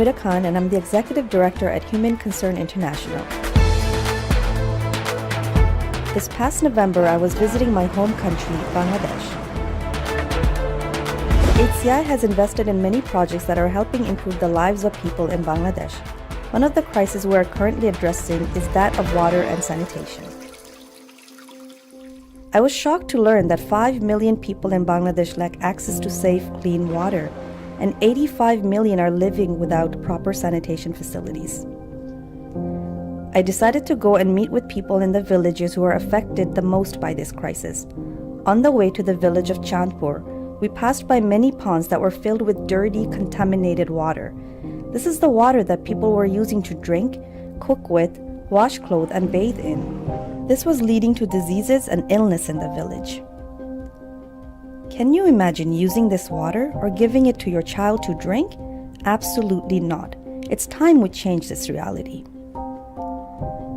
Zubeda Khan, and I'm the Executive Director at Human Concern International. This past November, I was visiting my home country, Bangladesh. HCI has invested in many projects that are helping improve the lives of people in Bangladesh. One of the crises we are currently addressing is that of water and sanitation. I was shocked to learn that 5 million people in Bangladesh lack access to safe, clean water, and 85 million are living without proper sanitation facilities. I decided to go and meet with people in the villages who are affected the most by this crisis. On the way to the village of Chandpur, we passed by many ponds that were filled with dirty, contaminated water. This is the water that people were using to drink, cook with, wash clothes, and bathe in. This was leading to diseases and illness in the village. Can you imagine using this water or giving it to your child to drink? Absolutely not. It's time we change this reality.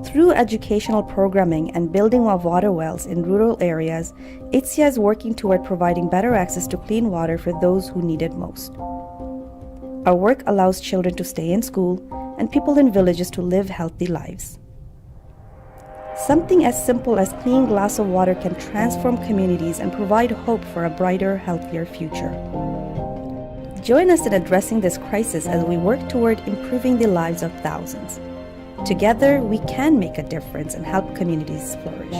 Through educational programming and building of water wells in rural areas, HCI is working toward providing better access to clean water for those who need it most. Our work allows children to stay in school and people in villages to live healthy lives. Something as simple as clean glass of water can transform communities and provide hope for a brighter, healthier future. Join us in addressing this crisis as we work toward improving the lives of thousands. Together, we can make a difference and help communities flourish.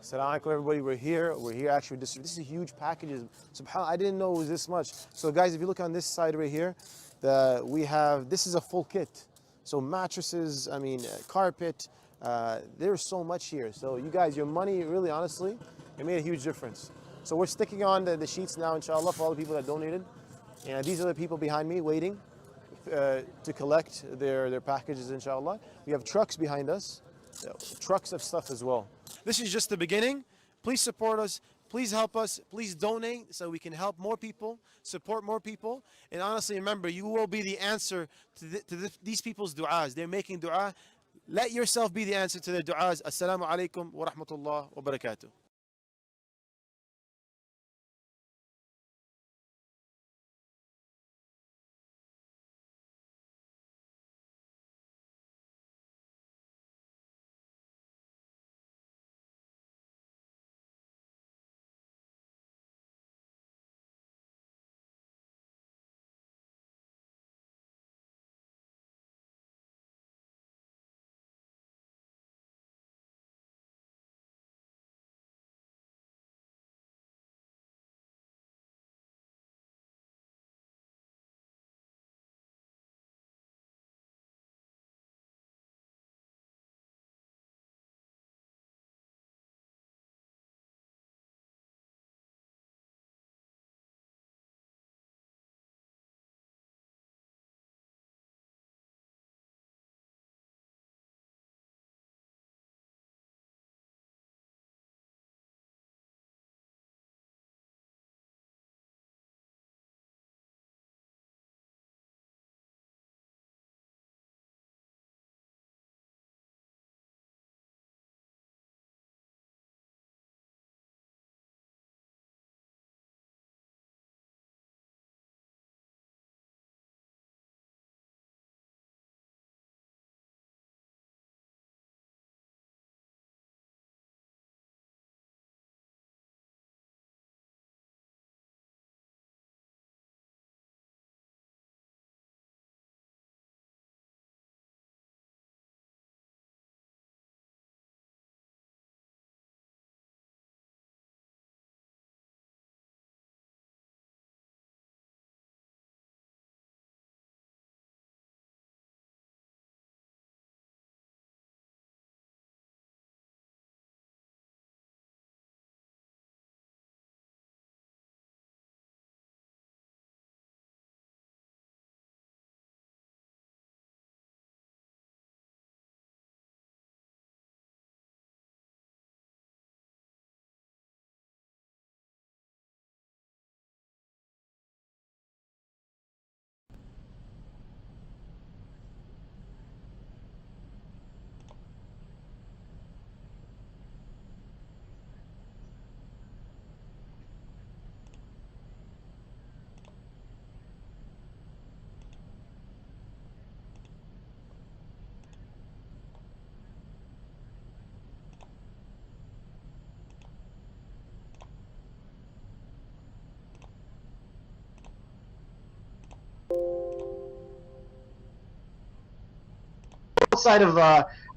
Assalamu alaikum, everybody. We're here actually. This is a huge package. SubhanAllah, I didn't know it was this much. So guys, if you look on this side right here, this is a full kit. So mattresses, carpet, there's so much here. So you guys, your money, really honestly, it made a huge difference. So we're sticking on the sheets now, inshallah, for all the people that donated. And these are the people behind me waiting to collect their packages, inshallah. We have trucks behind us, trucks of stuff as well. This is just the beginning. Please support us. Please help us. Please donate so we can help more people, support more people. And honestly, remember, you will be the answer to these people's du'as. They're making du'a. Let yourself be the answer to their du'as. Assalamu alaikum wa rahmatullah wa barakatuh.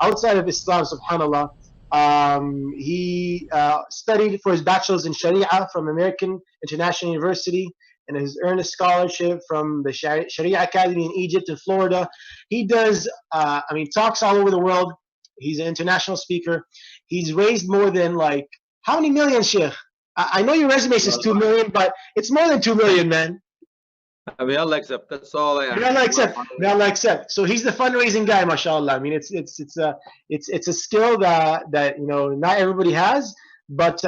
Outside of Islam, subhanallah. He studied for his bachelor's in Sharia from American International University and his earned a scholarship from the Sharia Academy in Egypt and Florida. He does, talks all over the world. He's an international speaker. He's raised more than like, how many million, Sheikh? I know your resume says 2 million, but it's more than 2 million, man. May Allah accept. That's all I ask. May Allah accept. May Allah accept. So he's the fundraising guy, mashallah. I mean, it's a skill that not everybody has, but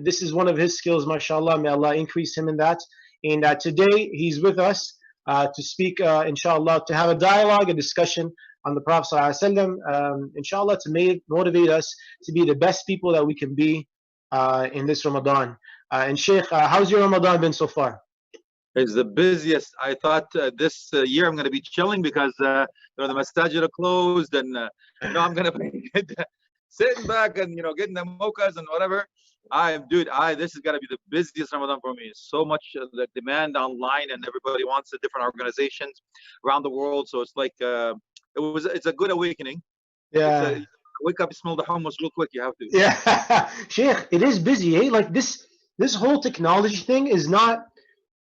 this is one of his skills, mashallah. May Allah increase him in that. And today he's with us to speak, inshallah, to have a dialogue, a discussion on the Prophet ﷺ, inshallah, to motivate us to be the best people that we can be in this Ramadan. And Sheikh, how's your Ramadan been so far? It's the busiest. I thought this year I'm going to be chilling because the masajid are closed, and I'm going to be sitting back and getting the mochas and whatever. This has got to be the busiest Ramadan for me. So much the demand online, and everybody wants the different organizations around the world. So it's like it's a good awakening. Yeah. Wake up, smell the hummus real quick. You have to. Yeah, Sheikh, it is busy, eh? Like this whole technology thing is not.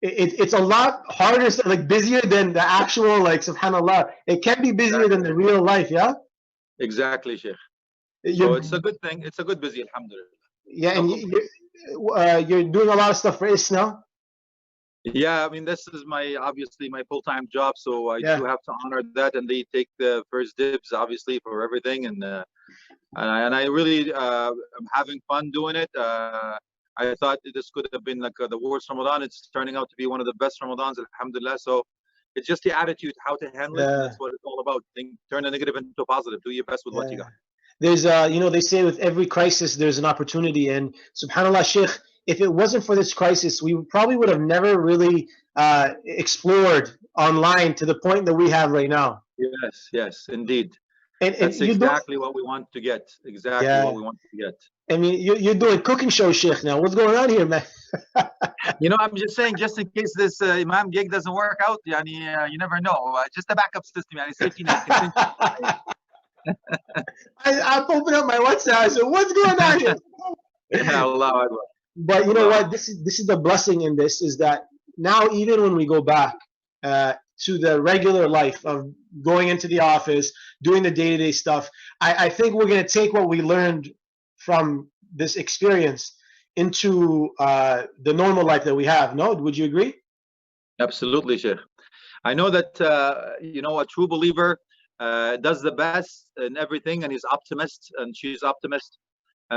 It's a lot harder, like busier than the actual, like, subhanallah. It can be busier than the real life, yeah? Exactly, Sheikh. So it's a good thing. It's a good busy, alhamdulillah. Yeah, and you're doing a lot of stuff for ISNA. Yeah, I mean, this is obviously my full-time job, so I do have to honor that, and they take the first dibs, obviously, for everything, and I really am having fun doing it. I thought this could have been like the worst Ramadan. It's turning out to be one of the best Ramadans, alhamdulillah. So it's just the attitude, how to handle it. And that's what it's all about. Turn the negative into a positive. Do your best with what you got. There's, they say with every crisis, there's an opportunity. And subhanallah, Sheikh, if it wasn't for this crisis, we probably would have never really explored online to the point that we have right now. Yes, indeed. And that's exactly what we want to get. Exactly what we want to get. I mean, you're doing cooking shows, Sheikh, now. What's going on here, man? I'm just saying, just in case this Imam gig doesn't work out, you never know. Just a backup system, safety net. I've opened up my WhatsApp. I said, what's going on here? Yeah, Allah. But you know what? This is the blessing in this, is that now, even when we go back to the regular life of going into the office, doing the day-to-day stuff, I think we're going to take what we learned from this experience into the normal life that we have. No, would you agree? Absolutely, Sheikh. I know that a true believer does the best in everything, and he's optimist, and she's optimist.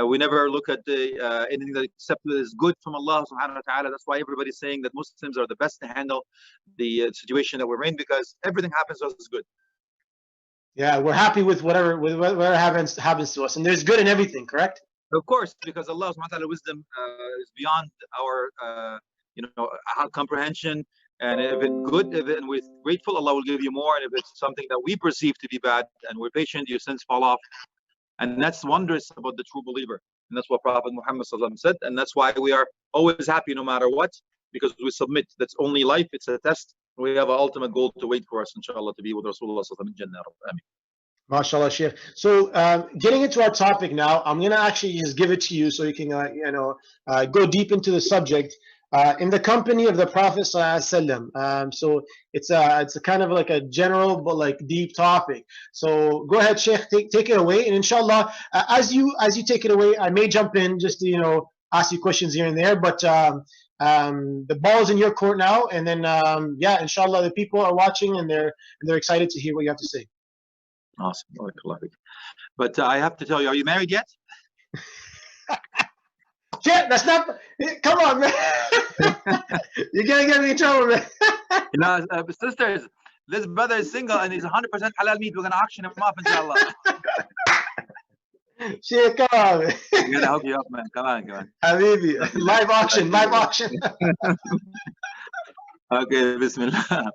We never look at anything that except that is good from Allah subhanahu wa ta'ala. That's why everybody's saying that Muslims are the best to handle the situation that we're in, because everything happens to us is good. Yeah, we're happy with whatever happens to us, and there's good in everything, correct? Of course, because Allah subhanahu wa ta'ala wisdom is beyond our comprehension. And if it's good, and we're grateful, Allah will give you more. And if it's something that we perceive to be bad and we're patient, your sins fall off. And that's wondrous about the true believer. And that's what Prophet Muhammad said. And that's why we are always happy no matter what, because we submit. That's only life. It's a test. We have an ultimate goal to wait for us, inshallah, to be with Rasulullah in Jannah. Ameen. MashaAllah, Sheikh. So getting into our topic now, I'm going to actually just give it to you so you can, go deep into the subject. In the company of the Prophet ﷺ. So it's a kind of like a general but like deep topic. So go ahead, Sheikh, take it away, and inshallah, as you take it away, I may jump in just to ask you questions here and there. But the ball's in your court now, and then inshallah, the people are watching and they're excited to hear what you have to say. Awesome. But I have to tell you, are you married yet? Shit, that's not. Come on, man. You're gonna get me in trouble, man. Sisters, this brother is single and he's 100% halal meat. We're gonna auction him off, inshallah. Shit, come on, man. I'm gonna help you up, man. Come on. Habibi, live auction. Okay, Bismillah.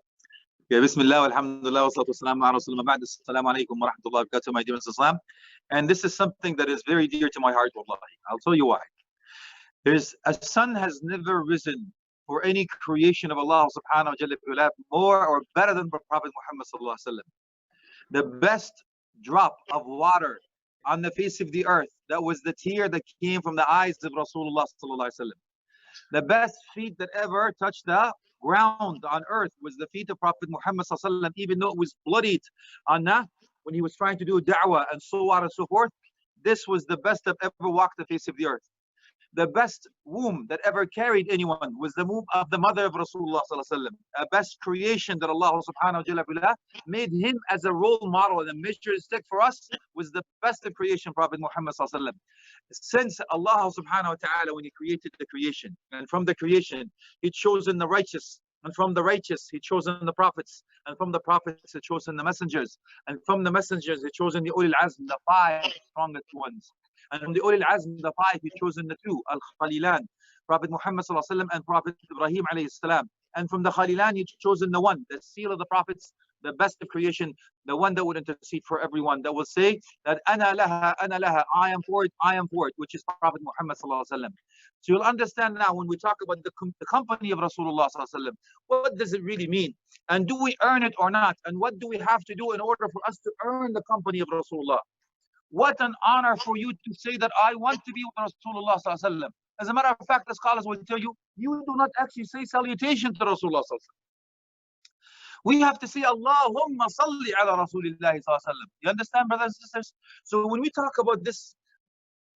Okay, Bismillah, alhamdulillah, wa salatu wassalamu ala rasulullah ba'd. Assalamu alaikum wa rahmatullahi wa barakatuh, my dear Islam. And this is something that is very dear to my heart, wallahi. I'll tell you why. A sun has never risen for any creation of Allah subhanahu wa ta'ala more or better than Prophet Muhammad sallallahu alaihi wasallam. The best drop of water on the face of the earth, that was the tear that came from the eyes of Rasulullah sallallahu alaihi wasallam. The best feet that ever touched the ground on earth was the feet of Prophet Muhammad sallallahu alaihi wasallam, even though it was bloodied on when he was trying to do da'wah and so on and so forth. This was the best that ever walked the face of the earth. The best womb that ever carried anyone was the womb of the mother of Rasulullah sallallahu alaihi wasallam. A best creation that Allah subhanahu wa ta'ala made him as a role model and a measuring stick for us was the best of creation, Prophet Muhammad sallallahu alaihi wasallam. Since Allah subhanahu wa ta'ala, when he created the creation, and from the creation he chosen the righteous, and from the righteous he chosen the prophets, and from the prophets he chosen the messengers, and from the messengers he chosen the ulil azm, the 5 strongest ones. And from the ulil azm, the 5, he chosen the 2, al-Khalilan, Prophet Muhammad sallallahu alaihi wasallam and Prophet Ibrahim alayhi salam. And from the Khalilan, he chosen the 1, the seal of the prophets, the best of creation, the one that would intercede for everyone, that will say that ana laha, I am for it, which is Prophet Muhammad sallallahu alaihi wasallam. So you'll understand now when we talk about the company of Rasulullah sallallahu alaihi wasallam, what does it really mean? And do we earn it or not? And what do we have to do in order for us to earn the company of Rasulullah? What an honor for you to say that I want to be with Rasulullah sallallahu alaihi wasallam. As a matter of fact, the scholars will tell you, you do not actually say salutation to Rasulullah sallallahu alaihi wasallam. We have to say Allahumma salli ala Rasulillahi sallallahu alaihi wasallam. You understand, brothers and sisters? So when we talk about this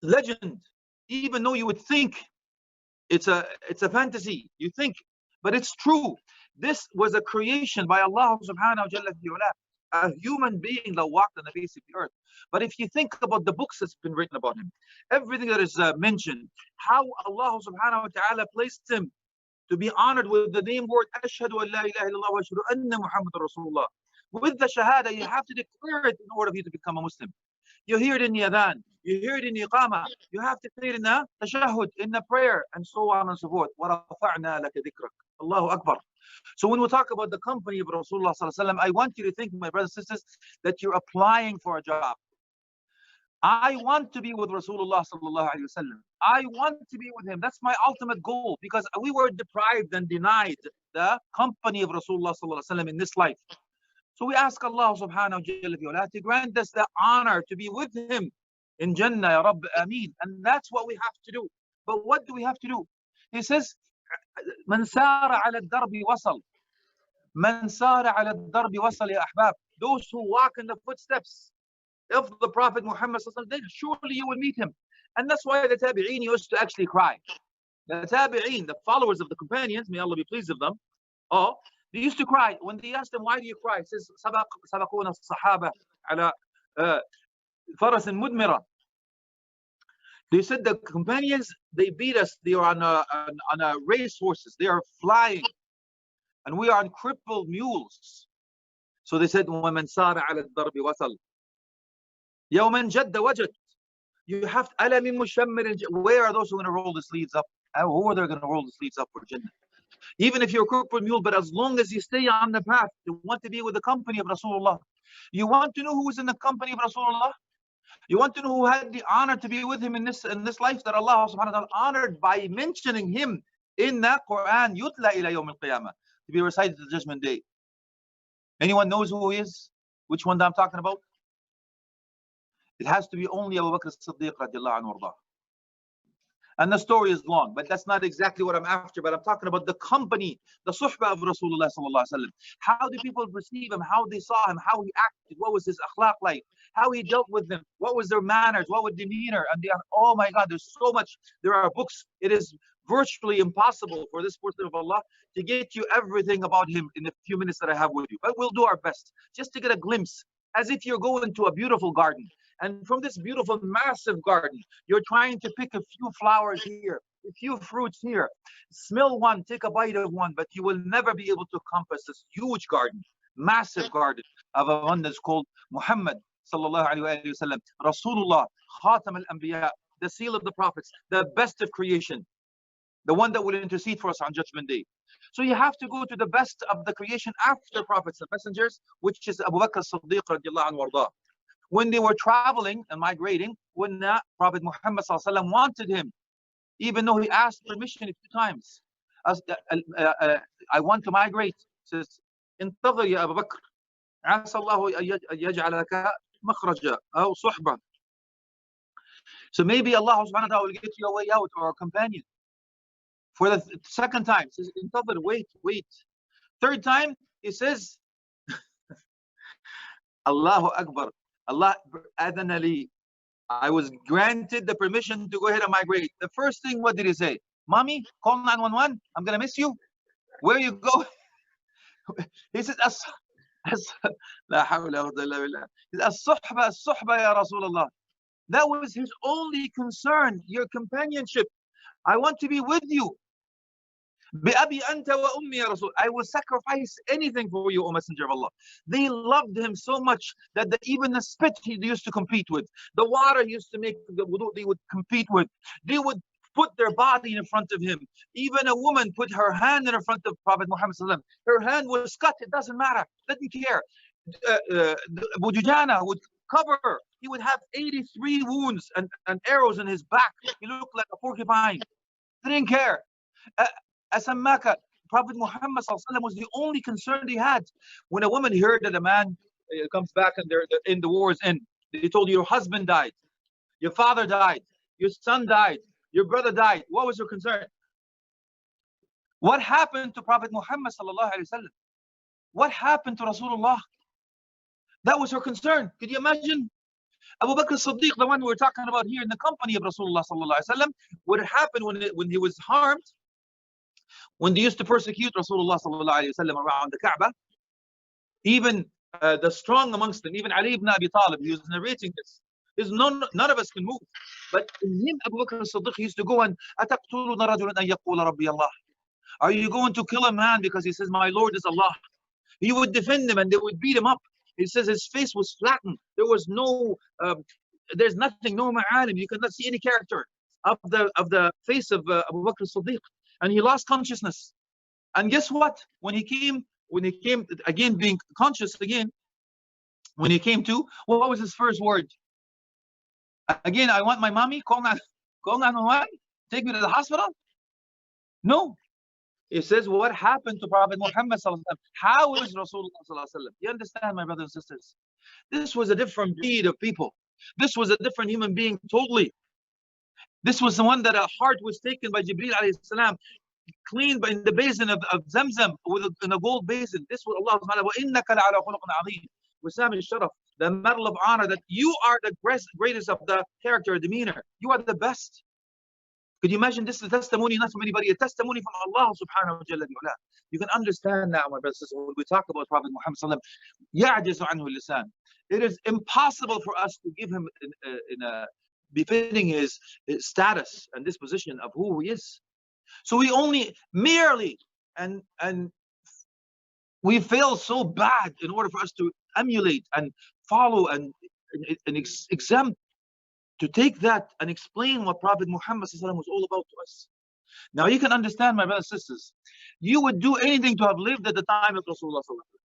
legend, even though you would think it's a fantasy, you think, but it's true. This was a creation by Allah subhanahu wa ta'ala, a human being that walked on the face of the earth. But if you think about the books that's been written about him, everything that is mentioned, how Allah subhanahu wa ta'ala placed him to be honored with the name word Ashhadu an la ilaha illallah wa ashhadu anna Muhammadur Rasulullah. With the Shahada, you have to declare it in order for you to become a Muslim. You hear it in the Adhan, you hear it in the Iqamah, you have to say it in the Tashahhud, in the prayer, and so on and so forth. وَرَفَعْنَا لَكَ ذِكْرَكَ. Allahu Akbar. So when we talk about the company of Rasulullah sallallahu alaihi wasallam, I want you to think, my brothers and sisters, that you're applying for a job. I want to be with Rasulullah sallallahu alaihi wasallam. I want to be with him. That's my ultimate goal, because we were deprived and denied the company of Rasulullah sallallahu alaihi wasallam in this life. So we ask Allah subhanahu wa ta'ala to grant us the honor to be with him in Jannah, Ya Rabb, Ameen. And that's what we have to do. But what do we have to do? He says, من سار على الدرب وصل. من سار على الدرب وصل يا أحباب. Those who walk in the footsteps of the Prophet Muhammad, then surely you will meet him. And that's why the Tabi'een used to actually cry. The Tabi'een, the followers of the companions, may Allah be pleased with them, they used to cry. When they asked them, why do you cry? It says, سبقونا الصحابة على فرس مدمرة. They said the companions, they beat us. They are on a race horses. They are flying, and we are on crippled mules. So they said, وَمَنْ سَارَ عَلَى الدَّرْبِ وَصَلْ. يَوْمًا جَدَّ وَجَدْ. You have to, أَلَا مِن مُشَمِّرٍ. Where are those who are going to roll the sleeves up? Who are they going to roll the sleeves up for Jannah? Even if you're a crippled mule, but as long as you stay on the path, you want to be with the company of Rasulullah. You want to know who is in the company of Rasulullah? You want to know who had the honor to be with him in this life, that Allah subhanahu wa ta'ala honored by mentioning him in the Quran, yutla ila yawm al-qiyamah, to be recited the judgment day. Anyone knows who he is? Which one that I'm talking about? It has to be only Abu Bakr as-Siddiq radiallahu anhu warḍah. And the story is long, but that's not exactly what I'm after. But I'm talking about the company, the suhbah of Rasulullah sallallahu alaihi wasallam. How did people perceive him? How they saw him? How he acted? What was his akhlaq like? How he dealt with them? What was their manners? What was demeanor? And they are, oh my God, there's so much. There are books. It is virtually impossible for this person of Allah to get you everything about him in the few minutes that I have with you. But we'll do our best just to get a glimpse, as if you're going to a beautiful garden. And from this beautiful, massive garden, you're trying to pick a few flowers here, a few fruits here. Smell one, take a bite of one, but you will never be able to compass this huge garden, massive garden of abundance called Muhammad sallallahu alaihi wasallam, Rasulullah, Khatam al-Anbiya, the seal of the prophets, the best of creation, the one that will intercede for us on Judgment Day. So you have to go to the best of the creation after prophets and messengers, which is Abu Bakr as-Siddiq radiallahu anhu warḍah. When they were traveling and migrating, when Prophet Muhammad sallallahu alaihi wasallam wanted him, even though he asked permission a few times, I want to migrate. He says, انتظر يا أبا بكر عسى الله أن يجعل لك مخرجا أو صحبة. So maybe Allah subhanahu wa ta'ala will get you a way out, or a companion. For the second time, he says, انتظر, wait. Third time, he says, Allahu Akbar. Allah adana li. I was granted the permission to go ahead and migrate. The first thing, what did he say? Mommy, call 911. I'm going to miss you. Where you go? He said, لا حول ولا قوة إلا بالله. الصحبة يا رسول الله. That was his only concern, your companionship. I want to be with you. بأبي أنت وأمي يا رسول. I will sacrifice anything for you, O Messenger of Allah. They loved him so much that even the spit he used to compete with, the water he used to make the wudu, they would compete with. They would put their body in front of him. Even a woman put her hand in front of Prophet Muhammad sallallahu alaihi wasallam. Her hand was cut. It doesn't matter. Didn't care. Abu Dujana would cover her. He would have 83 wounds and arrows in his back. He looked like a porcupine. Didn't care. Asammaka, Prophet Muhammad was the only concern they had. When a woman heard that a man comes back and they're in the war's end, they told you your husband died, your father died, your son died, your brother died. What was your concern? What happened to Prophet Muhammad sallallahu alaihi wasallam? What happened to Rasulullah? That was her concern. Could you imagine? Abu Bakr as-Siddiq, the one we're talking about here, in the company of Rasulullah sallallahu alaihi wasallam, what happened when he was harmed, when they used to persecute Rasulullah sallallahu alaihi wasallam around the Kaaba, even the strong amongst them, even Ali ibn Abi Talib, he was narrating this. None of us can move. But in him, Abu Bakr as-Siddiq used to go and, أَتَقْتُلُونَ رَجُلًا أَن يَقُولَ رَبِّيَ اللَّهِ. Are you going to kill a man because he says, my Lord is Allah? He would defend him and they would beat him up. He says his face was flattened. There was no, there's nothing, no ma'alim. You cannot see any character of the face of Abu Bakr as-Siddiq. And he lost consciousness. And guess what? When he came again, being conscious again, when he came to, what was his first word? Again, I want my mommy. Call 911. Take me to the hospital. No. It says, what happened to Prophet Muhammad sallallahu alaihi wasallam? How is Rasulullah sallallahu alaihi wasallam? You understand, my brothers and sisters? This was a different breed of people. This was a different human being totally. This was the one that a heart was taken by Jibreel alayhi salam, cleaned in the basin of Zamzam, in a gold basin. This was Allah subhanahu wa ta'ala. وَإِنَّكَ لَعَلَى خُلُقٍ عَظِيمٍ. Wasam al-Sharaf, the medal of honor, that you are the greatest of the character, demeanor. You are the best. Could you imagine? This is a testimony not from anybody, a testimony from Allah subhanahu wa ta'ala. You can understand now, my brothers and sisters, when we talk about Prophet Muhammad sallallahu alaihi wasallam, يَعْجِزُ عَنْهُ اللِّسَانِ. It is impossible for us to give him in a befitting his status and disposition of who he is. So we only merely and we fail so bad in order for us to emulate and follow and exempt, to take that and explain what Prophet Muhammad was all about to us. Now you can understand, my brothers and sisters, you would do anything to have lived at the time of Rasulullah.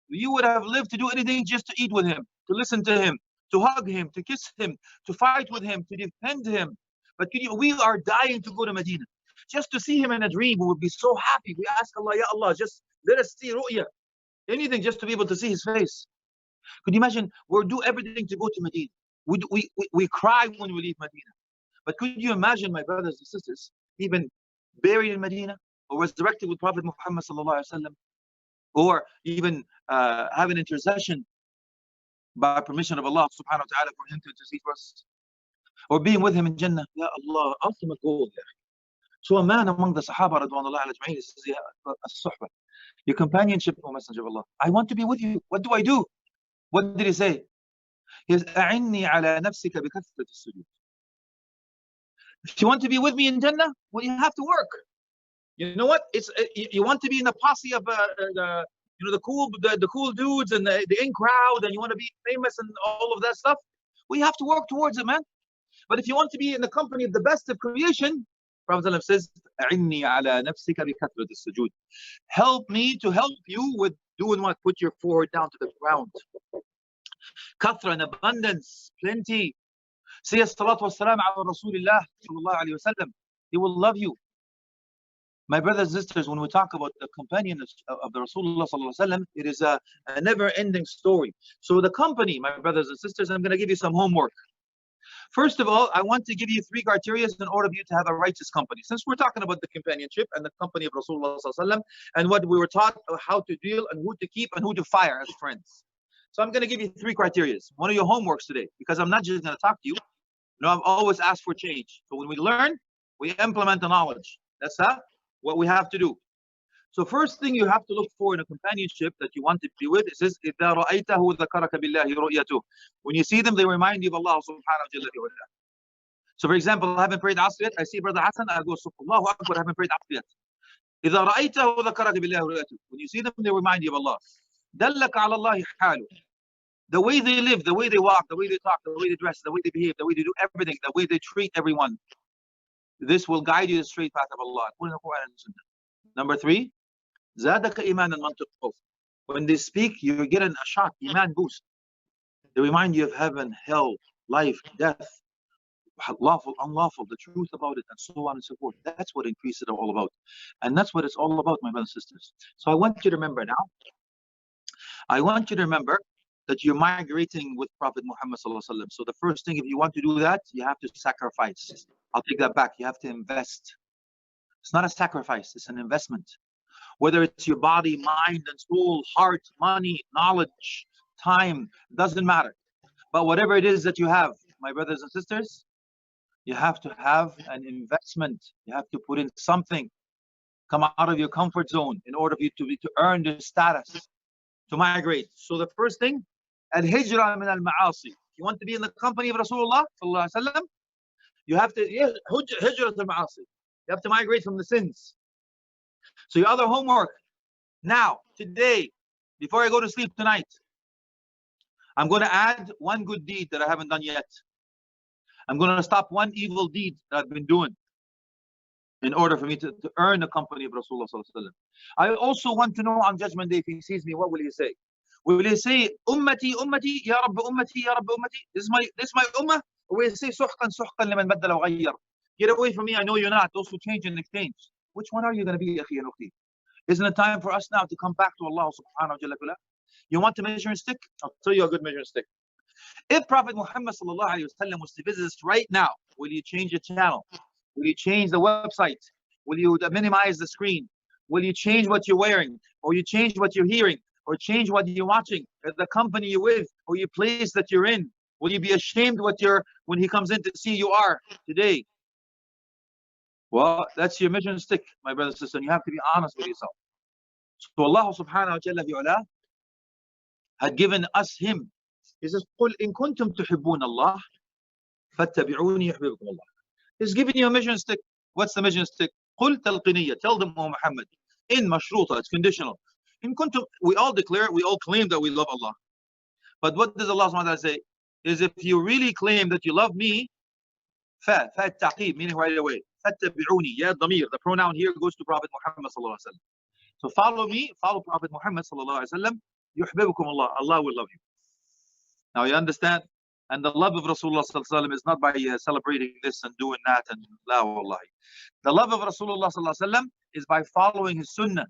You would have lived to do anything just to eat with him, to listen to him, to hug him, to kiss him, to fight with him, to defend him. But we are dying to go to Medina. Just to see him in a dream, we would be so happy. We ask Allah, Ya Allah, just let us see ru'ya. Anything just to be able to see his face. Could you imagine? We'll do everything to go to Medina. We cry when we leave Medina. But could you imagine, my brothers and sisters, even buried in Medina, or resurrected with Prophet Muhammad sallallahu alaihi wasallam, or even have an intercession by permission of Allah subhanahu wa ta'ala for him to intercede for us, or being with him in Jannah? Ya Allah, ultimate goal there. So a man among the Sahaba radwanullah ajma'in says, Ya as-suhbah, your companionship, O Messenger of Allah. I want to be with you. What do I do? What did he say? He says, أعني على نفسك بكثرة السجود. If you want to be with me in Jannah, well, you have to work. You know what? It's you want to be in the posse of the cool dudes and the in crowd, and you want to be famous and all of that stuff. We have to work towards it, man. But if you want to be in the company of the best of creation, Prophet says, أعني على نفسك بكثرة السجود. Help me to help you with doing what? Put your forehead down to the ground. Kathra, in abundance, plenty. Say as-salatu was-salam ala Rasulillah sallallahu alayhi wa sallam. He will love you. My brothers and sisters, when we talk about the companion of the Rasulullah sallallahu alaihi wasallam, it is a never-ending story. So the company, my brothers and sisters, I'm going to give you some homework. First of all, I want to give you 3 criteria in order for you to have a righteous company. Since we're talking about the companionship and the company of Rasulullah sallallahu alaihi wasallam, and what we were taught how to deal and who to keep and who to fire as friends. So I'm going to give you 3 criteria. One of your homeworks today, because I'm not just going to talk to you. No, I've always asked for change. So when we learn, we implement the knowledge. That's what we have to do. So first thing you have to look for in a companionship that you want to be with, it says, إِذَا رَأَيْتَهُ ذَكَرَكَ بِاللَّهِ رُؤْيَتُهُ. When you see them, they remind you of Allah subhanahu wa ta'ala. So for example, I haven't prayed Asr yet. I see Brother Hassan, I go, Allahu Akbar, I haven't prayed Asr yet. إِذَا رَأَيْتَهُ ذَكَرَكَ بِاللَّهِ رُؤْيَتُهُ. When you see them, they remind you of Allah. دَلَّكَ عَلَى اللَّهِ حَالُهُ. The way they live, the way they walk, the way they talk, the way they dress, the way they behave, the way they do everything, the way they treat everyone. This will guide you to the straight path of Allah. Number 3, زادك إيمانا منطق. When they speak, you're getting a shot, iman boost. They remind you of heaven, hell, life, death, lawful, unlawful, the truth about it, and so on and so forth. That's what increase is all about. And that's what it's all about, my brothers and sisters. So I want you to remember now, I want you to remember that you're migrating with Prophet Muhammad sallallahu alaihi wasallam. So the first thing, if you want to do that, you have to sacrifice. I'll take that back. You have to invest. It's not a sacrifice, it's an investment. Whether it's your body, mind, and soul, heart, money, knowledge, time, doesn't matter. But whatever it is that you have, my brothers and sisters, you have to have an investment. You have to put in something. Come out of your comfort zone in order for you to earn the status, to migrate. So the first thing, al-hijra min al-ma'asi. You want to be in the company of Rasulullah sallallahu alaihi wasallam, you have to hijra al-ma'asi. You have to migrate from the sins. So your other homework now, today, before I go to sleep tonight, I'm going to add 1 good deed that I haven't done yet. I'm going to stop 1 evil deed that I've been doing in order for me to earn the company of Rasulullah sallallahu alaihi wasallam. I also want to know on Judgment Day, if he sees me, what will he say? Will he say, Ummati, Ummati, Ya Rabb Ummati, Ya Rabb Ummati? This is my Ummah? Or will he say, Suhqan, Suhqan liman baddala wa ghayyar? Get away from me, I know you're not. Those who change and exchange. Which one are you going to be, akhi and ukhti? Isn't it time for us now to come back to Allah subhanahu wa ta'ala? You want a measuring stick? I'll tell you a good measuring stick. If Prophet Muhammad sallallahu alaihi wasallam was to visit us right now, will you change the channel? Will you change the website? Will you minimize the screen? Will you change what you're wearing? Or you change what you're hearing? Or change what you're watching? Or the company you're with? Or your place that you're in? Will you be ashamed when he comes in to see you are today? Well, that's your measuring stick, my brothers and sisters, and you have to be honest with yourself. So Allah subhanahu wa ta'ala had given us him. He says, قُلْ إِن كُنْتُمْ تُحِبُّونَ اللَّهِ فَاتَّبِعُونِي يُحْبِبْكُمُ اللَّهِ. He's giving you a measuring stick. What's the measuring stick? قُلْ تَلْقِنِيَّة. Tell them, O Muhammad, in mashruta, it's conditional. In kuntum, we all declare, we all claim that we love Allah. But what does Allah subhanahu wa ta'ala say? Is if you really claim that you love me, فَالتَّعْقِيب, meaning right away. فَاتَّبِعُونِي, ya dhamir. The pronoun here goes to Prophet Muhammad sallallahu alaihi wasallam. So follow me, follow Prophet Muhammad sallallahu alaihi wasallam. يُحْبِبْكُمُ Allah. Allah will love you. Now you understand? And the love of Rasulullah sallallahu alaihi wasallam is not by celebrating this and doing that and la wallahi. The love of Rasulullah sallallahu alaihi wasallam is by following his sunnah.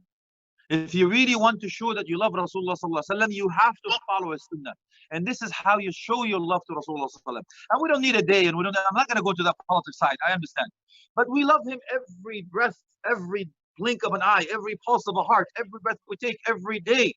If you really want to show that you love Rasulullah sallallahu alaihi wasallam, you have to follow his sunnah. And this is how you show your love to Rasulullah sallallahu alaihi wasallam. And we don't need a day, and I'm not going to go to that politics side. I understand. But we love him every breath, every blink of an eye, every pulse of a heart, every breath we take every day.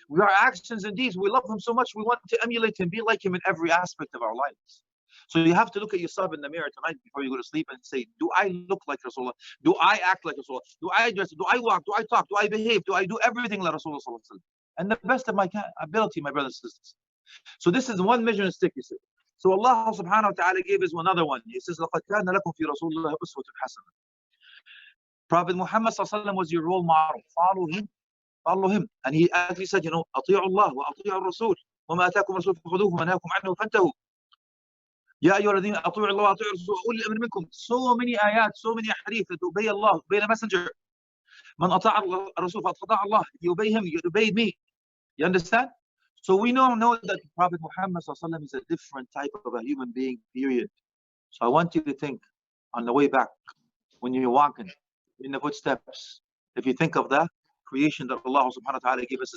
We are actions and deeds. We love him so much, we want to emulate him, be like him in every aspect of our lives. So you have to look at yourself in the mirror tonight before you go to sleep and say, do I look like Rasulullah? Do I act like Rasulullah? Do I dress? Do I walk? Do I talk? Do I behave? Do I do everything like Rasulullah sallallahu alaihi wasallam? And the best of my ability, my brothers and sisters. So this is one measuring stick, you see. So Allah subhanahu wa ta'ala gave us another one. He says, لَقَدْ كَانَ لَكُمْ فِي رَسُولِ اللَّهِ أُسْوَةٌ حَسَنَةٌ. Prophet Muhammad sallallahu alaihi wasallam was your role model. Follow him. Follow him. And he actually said, you know, أطيعوا الله وأطيعوا الرسول وما أتاكم الرسول فخذوه وما نهاكم عنه فانتهوا. يا أيها الذين أطيعوا الله وأطيعوا الرسول وأولي الأمر منكم. So many ayat, so many hadith that obey Allah, obey the messenger. من أطاع الرسول فأطاع الله. You obey him, you obeyed me. You understand? So we know that Prophet Muhammad sallallahu alaihi wasallam is a different type of a human being, period. So I want you to think on the way back, when you're walking, in the footsteps. If you think of that creation that Allah subhanahu wa ta'ala gave us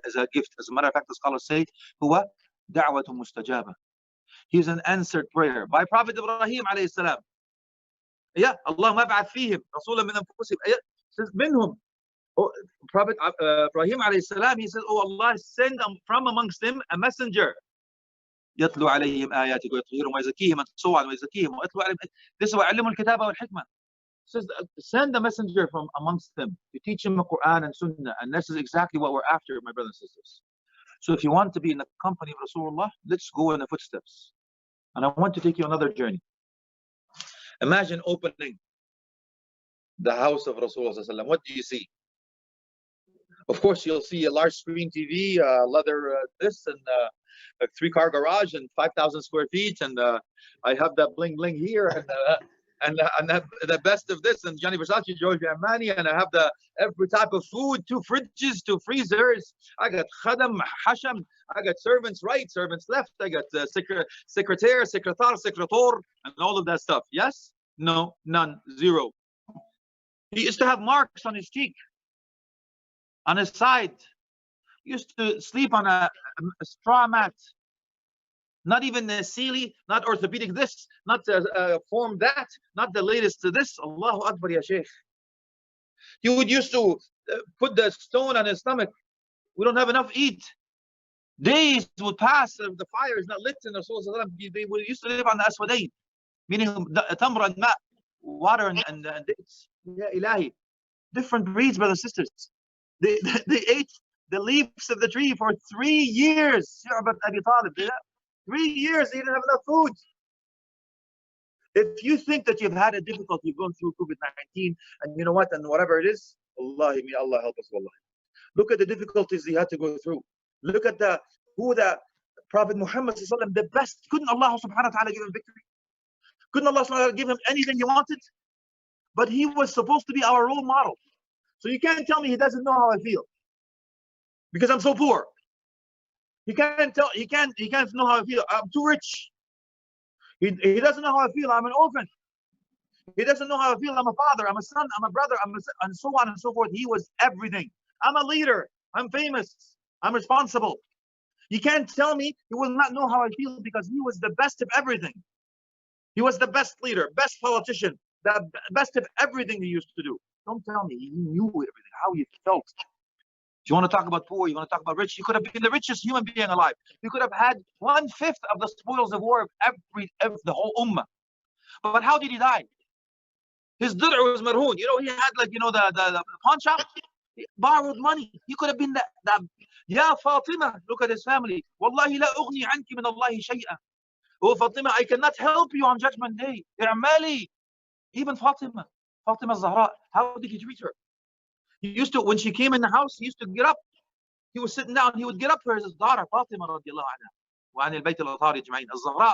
as a gift. As a matter of fact, the scholars say, huwa da'watu mustajaba. He's an answered prayer by Prophet Ibrahim alayhi salam. Yeah, Allah mab'ath fihim rasulan min anfusihim. Says minhum. Prophet Ibrahim alayhi salam, he says, oh Allah, send from amongst them a messenger. يتلو عليهم آياتك ويطهرهم ويزكيهم and so on ويزكيهم ويتلو عليهم. This is ويعلمهم الكتاب والحكمة. Says send a messenger from amongst them to teach them the Quran and Sunnah, and this is exactly what we're after, my brothers and sisters. So if you want to be in the company of Rasulullah, let's go in the footsteps. And I want to take you on another journey. Imagine opening the house of Rasulullah. What do you see? Of course, you'll see a large screen TV, leather this, and a 3-car garage, and 5,000 square feet, and I have that bling bling here, and the best of this, and Gianni Versace, Giorgio Armani, and I have every type of food, 2 fridges, 2 freezers. I got khadam, hasham, I got servants right, servants left, I got secretary, secretor, and all of that stuff. Yes? No, none, zero. He used to have marks on his cheek, on his side. He used to sleep on a straw mat. Not even the Sealy, not orthopedic this, not form that, not the latest to this. Allahu Akbar, ya Sheikh. He would used to put the stone on his stomach. We don't have enough to eat. Days would pass, the fire is not lit in the Rasulullah. They used to live on the aswadain, meaning tamr and ma, water and dates. Ya ilahi. Different breeds, brothers and sisters. They ate the leaves of the tree for 3 years. 3 years, they didn't have enough food. If you think that you've had a difficulty going through COVID-19, and you know what, and whatever it is, Wallahi, may Allah help us, wallahi. Look at the difficulties they had to go through. Look at who the Prophet Muhammad, the best. Couldn't Allah subhanahu wa ta'ala give him victory? Couldn't Allah subhanahu wa ta'ala give him anything he wanted? But he was supposed to be our role model. So you can't tell me he doesn't know how I feel, because I'm so poor. He can't know how I feel. I'm too rich. He doesn't know how I feel. I'm an orphan. He doesn't know how I feel. I'm a father. I'm a son. I'm a brother. And so on and so forth. He was everything. I'm a leader. I'm famous. I'm responsible. You can't tell me he will not know how I feel, because he was the best of everything. He was the best leader, best politician, the best of everything he used to do. Don't tell me he knew everything, how he felt. If you want to talk about poor, you want to talk about rich, you could have been the richest human being alive. You could have had 1/5 of the spoils of war of the whole ummah. But how did he die? His dir'a was marhoon. You know, he had the pawn shop. He borrowed money. You could have been that. Ya Fatima, look at his family. Wallahi la ughni anki min Allahi shay'a. Oh Fatima, I cannot help you on Judgment Day. I'mali. Even Fatima Zahra, how did he treat her? He used to, when she came in the house, he used to get up. He was sitting down, he would get up for his daughter, Fatima radiallahu anha. Wa an al-bayt al-athar ajma'in, al-Zahra.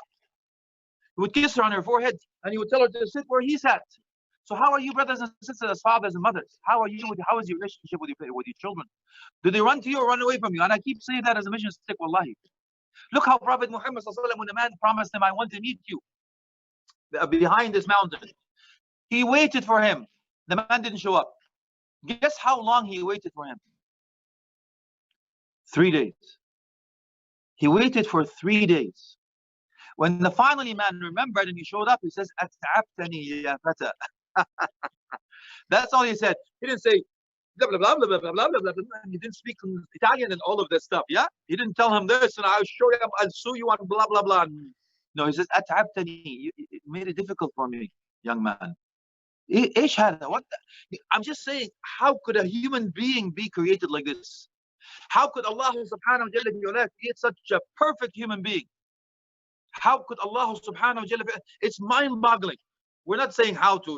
He would kiss her on her forehead, and he would tell her to sit where he sat. So how are you, brothers and sisters, as fathers and mothers? How is your relationship with your children? Do they run to you or run away from you? And I keep saying that as a mission stick, wallahi. Look how Prophet Muhammad sallallahu alaihi wasallam, when a man promised him, I want to meet you behind this mountain, he waited for him. The man didn't show up. Guess how long he waited for him? 3 days. He waited for 3 days. When the finally man remembered and he showed up, he says, "At'abtani ya fata." That's all he said. He didn't say blah blah blah blah blah blah blah blah. He didn't speak Italian and all of this stuff. Yeah, he didn't tell him this, and I'll show you, I'll sue you on blah blah blah. No, he says, "At'abtani." It made it difficult for me, young man. What? I'm just saying, how could a human being be created like this? How could Allah subhanahu wa ta'ala create such a perfect human being? How could Allah subhanahu wa ta'ala? It's mind-boggling. We're not saying how to,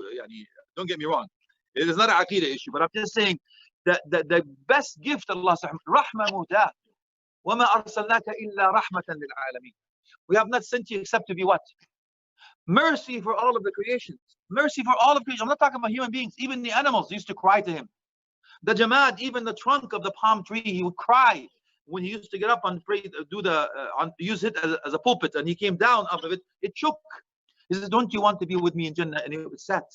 don't get me wrong. It is not an aqidah issue, but I'm just saying that the best gift Allah subhanahu wa ta'ala, rahma mudah. وَمَا أَرْسَلْنَاكَ إِلَّا رَحْمَةً لِلْعَالَمِينَ. We have not sent you except to be what? Mercy for all of the creations. Mercy for all of creation. I'm not talking about human beings. Even the animals used to cry to him. The jamad, even the trunk of the palm tree, he would cry when he used to get up and pray, use it as a pulpit, and he came down off of it. It shook. He says, "Don't you want to be with me in Jannah?" And it sat.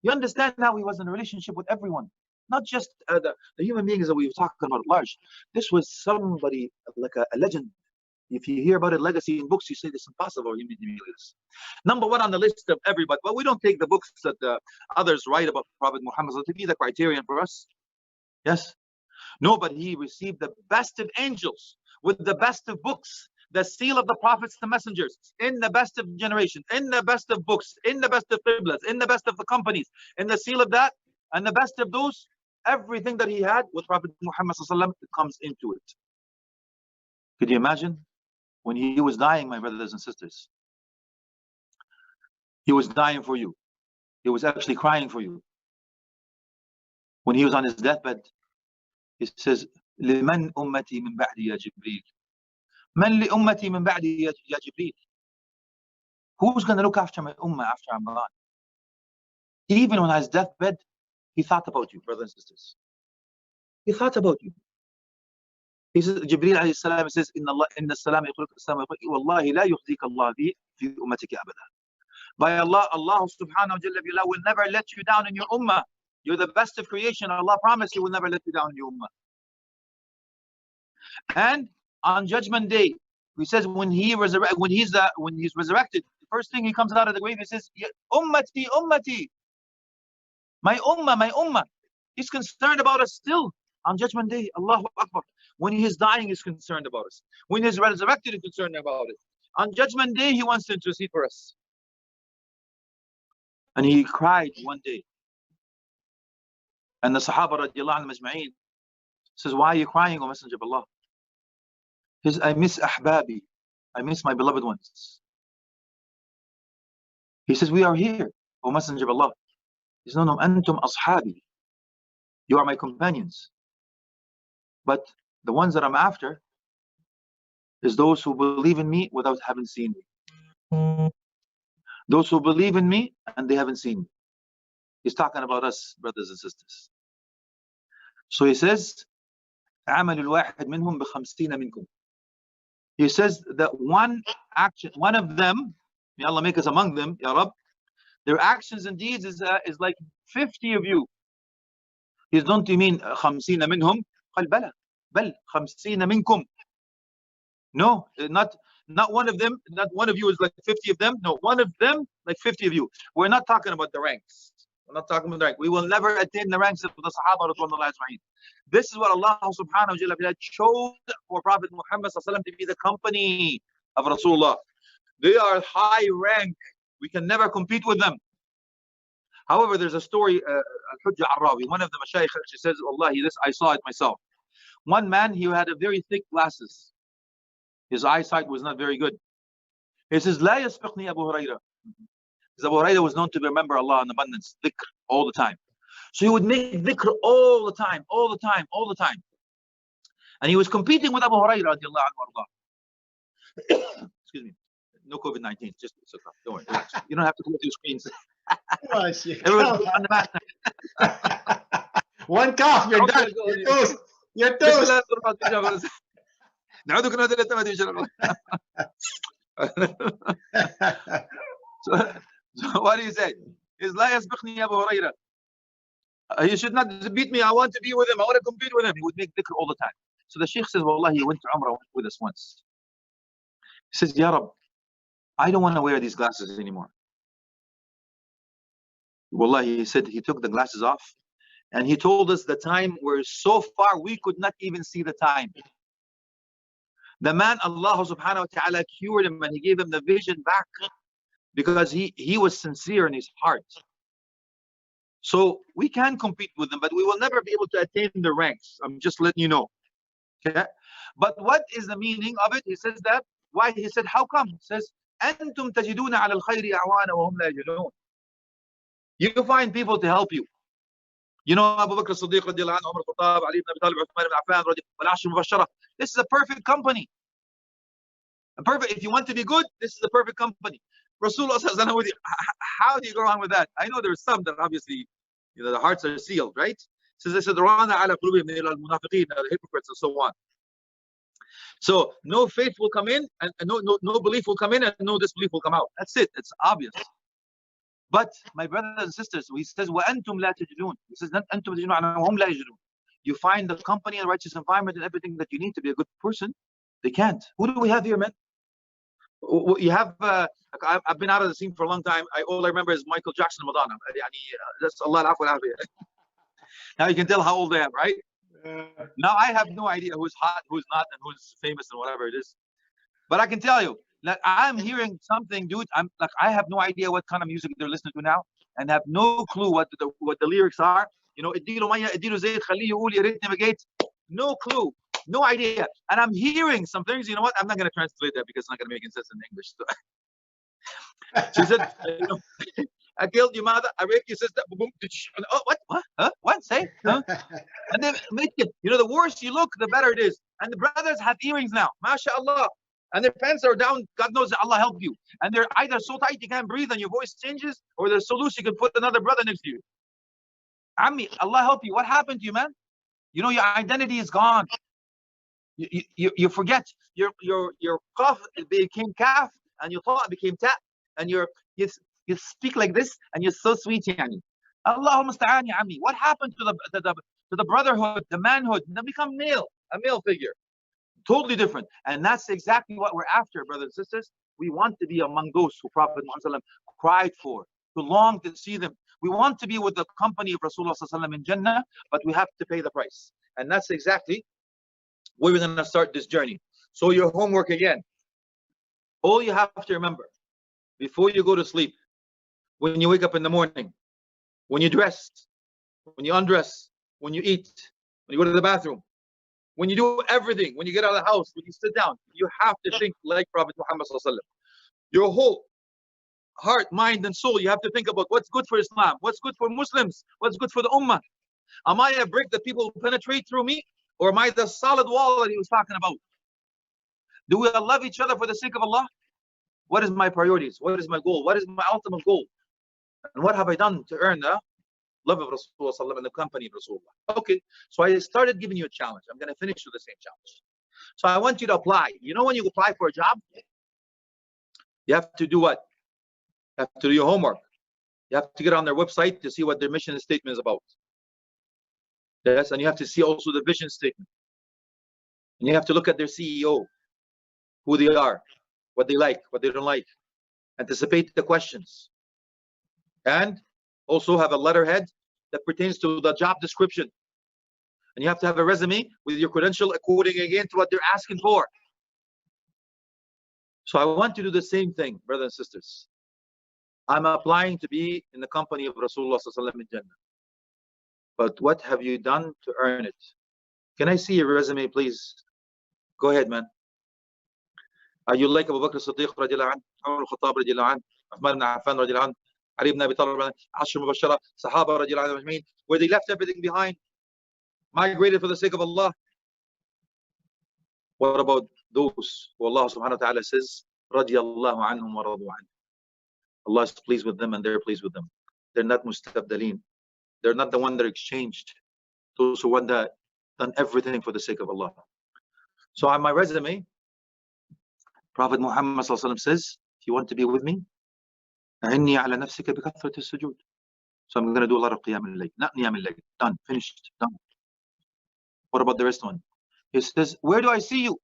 You understand now he was in a relationship with everyone, not just the human beings that we were talking about at large. This was somebody like a legend. If you hear about a legacy in books, you say it's impossible. You mean to be like this. Number one on the list of everybody. But we don't take the books that others write about Prophet Muhammad to be the criterion for us. Yes. No, but he received the best of angels with the best of books, the seal of the prophets, the messengers, in the best of generations, in the best of books, in the best of qiblats, in the best of the companies, in the seal of that, and the best of those, everything that he had with Prophet Muhammad comes into it. Could you imagine? When he was dying, my brothers and sisters, he was dying for you. He was actually crying for you. When he was on his deathbed, he says, لمن أمتي من بعدي يا جبريل من لأمتي من بعدي يا جبريل. Who's going to look after my ummah after I'm gone? Even on his deathbed, he thought about you, brothers and sisters. He thought about you. He says, Jibreel alayhi salam says, إن السلام يقولك السلام يقولك والله لا يخزيك الله في أمتك أبدا. By Allah, Allah subhanahu wa ta'ala will never let you down in your ummah. You're the best of creation. Allah promised He will never let you down in your ummah. And on Judgment Day, He says when he's resurrected, the first thing He comes out of the grave, He says, Ummati, Ummati, my ummah, my ummah. He's concerned about us still on Judgment Day. Allahu Akbar. When He's dying, He's concerned about us. When He's resurrected, He's concerned about it. On Judgment Day, He wants to intercede for us. And he cried one day. And the Sahaba radiallahu anhum ajma'een says, why are you crying, O Messenger of Allah? He says, I miss ahbabi. I miss my beloved ones. He says, we are here, O Messenger of Allah. He says, no, antum ashabi. You are my companions. But the ones that I'm after is those who believe in me without having seen me. Those who believe in me and they haven't seen me. He's talking about us, brothers and sisters. So he says, عمل الواحد منهم ب50 منكم. He says that one action, one of them, may Allah make us among them, Ya Rab, their actions and deeds is like 50 of you. He says, don't you mean 50 منهم? قال بلى بل 50 منكم. No, not one of them, not one of you is like 50 of them. No, one of them like 50 of you. We're not talking about the ranks. We're not talking about the rank. We will never attain the ranks of the Sahaba. This is what Allah subhanahu wa ta'ala chose for Prophet Muhammad to be the company of Rasulullah. They are high rank. We can never compete with them. However, there's a story, Al-Hujja Ar-Rawi, one of the Mashaykh actually says, Wallahi, this I saw it myself. One man, he had a very thick glasses. His eyesight was not very good. He says, لا يسبقني أبو هريرة. Because Abu Hurairah was known to remember Allah in abundance, dhikr, all the time. So he would make dhikr all the time, all the time, all the time. And he was competing with Abu Hurairah. Excuse me. No COVID-19. Just so don't worry. Relax. You don't have to go through screens. Everyone's on the mat. One cough, you're done. You're toast. You're toast. So what do you say? Is لا يسبقني أبو هريرة. He should not beat me. I want to be with him. I want to compete with him. He would make dhikr all the time. So the Sheikh says, Wallah, he went to Umrah with us once. He says, Ya Rab, I don't want to wear these glasses anymore. Wallah, he said he took the glasses off and he told us the time were so far we could not even see the time. The man, Allah subhanahu wa ta'ala cured him and He gave him the vision back because he was sincere in his heart. So we can compete with them, but we will never be able to attain the ranks. I'm just letting you know. Okay? But what is the meaning of it? He says that. Why? He said, how come? He says, أنتم تجدون على الخير أعوانا وهم لا يجدون. You find people to help you. You know, Abu Bakr as-Siddiq radiallahu anhu, Umar al-Khattab, Ali ibn Abi Talib, Uthman ibn Affan, wal-Ashir al-Mubashshara. This is a perfect company. If you want to be good, this is the perfect company. Rasulullah says, how do you go wrong with that? I know there's some that obviously, the hearts are sealed, right? Says they said, the hypocrites and so on. So no faith will come in, and no belief will come in, and no disbelief will come out. That's it. It's obvious. But my brothers and sisters, he says, وَأَنْتُمْ لَا تَجِدُونَ. He says, أَنْتُمْ تَجِدُونَ وَهُمْ لَا يَجِدُونَ. You find the company and righteous environment and everything that you need to be a good person. They can't. Who do we have here, man? You have, I've been out of the scene for a long time. All I remember is Michael Jackson Madonna. That's Allah al-afwa al-afiyah. Now you can tell how old I am, right? Now I have no idea who's hot, who's not, and who's famous and whatever it is. But I can tell you, like, I'm hearing something, dude. I'm like, I have no idea what kind of music they're listening to now, and have no clue what the lyrics are. You know, اديله ميه اديله زيت خليه يقول يا ريتني ما جيت. No clue, no idea. And I'm hearing some things. You know what? I'm not going to translate that because it's not going to make any sense in English. She said, you know, I killed your mother. I raped your sister. Boom, oh, what? What? Huh? What? Say? Huh? And then make it. You know, the worse you look, the better it is. And the brothers have earrings now, mashallah. And their pants are down. God knows, Allah help you. And they're either so tight you can't breathe and your voice changes, or they're so loose you can put another brother next to you. Ammi, Allah help you. What happened to you, man? You know, your identity is gone. You forget your qaf became kaf, and your ta became ta, and you speak like this, and you're so sweet, yani. Allahumma musta'an, ya ammi. What happened to the brotherhood, the manhood? Now become male, a male figure. Totally different. And that's exactly what we're after, brothers and sisters. We want to be among those who Prophet Muhammad cried for, who long to see them. We want to be with the company of Rasulullah in Jannah, but we have to pay the price. And that's exactly where we're going to start this journey. So your homework again. All you have to remember, before you go to sleep, when you wake up in the morning, when you dress, when you undress, when you eat, when you go to the bathroom, when you do everything, when you get out of the house, when you sit down, you have to think like Prophet Muhammad. Your whole heart, mind, and soul, you have to think about what's good for Islam, what's good for Muslims, what's good for the Ummah. Am I a brick that people penetrate through me? Or am I the solid wall that he was talking about? Do we love each other for the sake of Allah? What is my priorities? What is my goal? What is my ultimate goal? And what have I done to earn the love of Rasulullah and the company of Rasulullah? Okay, so I started giving you a challenge. I'm going to finish with the same challenge. So I want you to apply. You know, when you apply for a job, you have to do what? You have to do your homework. You have to get on their website to see what their mission statement is about. Yes, and you have to see also the vision statement. And you have to look at their CEO, who they are, what they like, what they don't like. Anticipate the questions. And also have a letterhead that pertains to the job description. And you have to have a resume with your credential according again to what they're asking for. So I want to do the same thing, brothers and sisters. I'm applying to be in the company of Rasulullah in Jannah. But what have you done to earn it? Can I see your resume, please? Go ahead, man. Are you like Abu Bakr Siddiq radiallahu anhu, Umar al-Khattab radiallahu anhu, Uthman ibn Affan radiallahu anhu, Ali ibn Abi Talib radiallahu anhu, Ashra Mubashara, Sahaba radiallahu anhu, where they left everything behind, migrated for the sake of Allah? What about those who Allah subhanahu wa ta'ala says, radiallahu anhum wa radu anhu? Allah is pleased with them and they're pleased with them. They're not mustabdaleen. They're not the one that are exchanged. Those who want that done everything for the sake of Allah. So on my resume, Prophet Muhammad says, if you want to be with me, so I'm going to do a lot of qiyam al-layl. Not qiyam al-layl. Done. Finished. Done. What about the rest one? He says, where do I see you?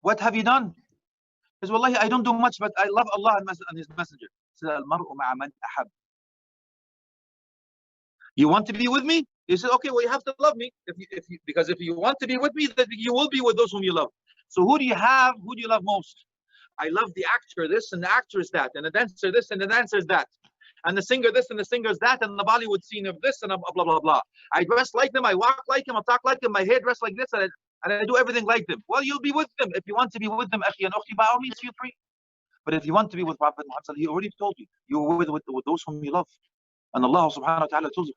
What have you done? He says, wallahi, I don't do much, but I love Allah and His Messenger. He says, al-mar'u ma'a man ahab. You want to be with me? He said, okay, well, you have to love me. Because if you want to be with me, then you will be with those whom you love. So who do you have? Who do you love most? I love the actor this and the actress that, and the dancer this and the dancer that, and the singer this and the singer that, and the Bollywood scene of this and blah, blah, blah. I dress like them, I walk like them, I talk like them, my hair dress like this, and I do everything like them. Well, you'll be with them. If you want to be with them, akhi and ukhti, by all means, feel free. But if you want to be with Prophet Muhammad, he already told you, you're with those whom you love. And Allah subhanahu wa ta'ala tells you,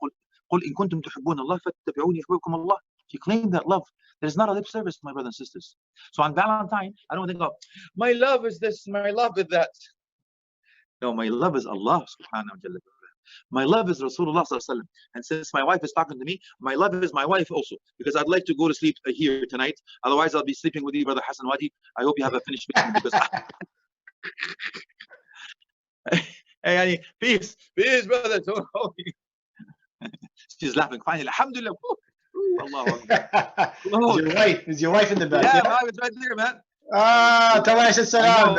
قُلْ إِن كُنْتُمْ تُحِبُّونَ اللَّهَ فَاتَّبِعُونِ يُحْبِبْكُمُ اللَّهُ. If you claim that love, there's not a lip service, my brothers and sisters. So on Valentine, I don't think, oh, my love is this, my love is that. No, my love is Allah subhanahu wa ta'ala. My love is Rasulullah sallallahu alaihi wasallam. And since my wife is talking to me, my love is my wife also. Because I'd like to go to sleep here tonight. Otherwise, I'll be sleeping with you, Brother Hassan Wadi. I hope you have a finished meeting because Hey, peace, peace, brother. She's laughing finally. Alhamdulillah. Allah Akbar. Is your wife in the back? Yeah, Yeah, man, it's right there, man. طبعا السلام